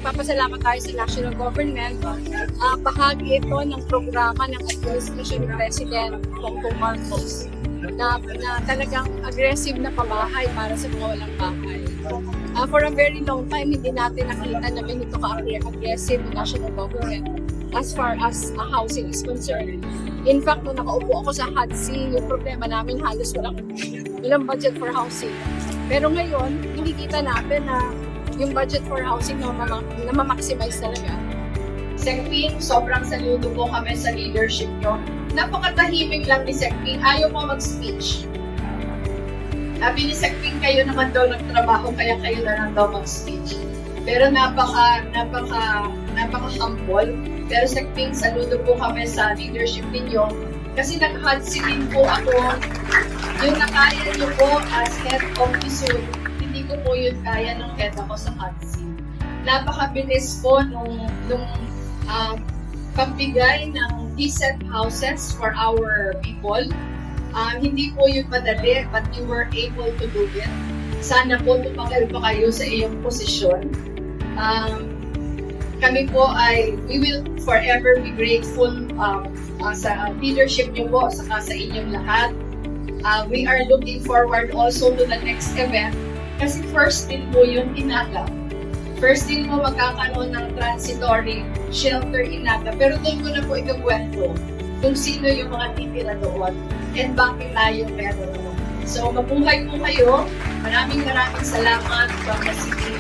nagpapasalamat tayo sa national government. Bahagi ito ng programa ng Administration President Bongbong Marcos na talagang aggressive na pabahay para sa mga walang bahay. For a very long time, hindi natin nakita na ganito ka-aggressive ng national government as far as housing is concerned. In fact, nung nakaupo ako sa HUD-C, yung problema namin halos walang budget for housing. Pero ngayon, nakikita natin na yung budget for housing na ma-maximize talaga. Secping, sobrang saludo po kami sa leadership nyo. Napakatahimik lang ni Secping, ayaw mo mag-speech. Sabi ni Secping, kayo naman daw nagtrabaho, kaya kayo na lang daw mag-speech. Pero napaka-humble. Pero Secping, saludo po kami sa leadership ninyo. Kasi nag-HUD-C din po ako. Yung nakaya nyo po as head of PSUD, hindi ko po yun kaya ng head ako sa HUD-C. Napakabilis po nung pagbigay ng decent houses for our people. Hindi po yun madali, but you were able to do it. Sana po tumakil pa kayo sa iyong posisyon. Kami po we will forever be grateful sa leadership niyo po, saka sa inyong lahat. We are looking forward also to the next event kasi first din po yun Inaga. First din mo magkakaroon ng transitory shelter Inaga. Pero doon ko na po ikakwento kung sino yung mga titira doon and bakit tayo meron. So mabuhay po kayo. Maraming salamat, Bangka City.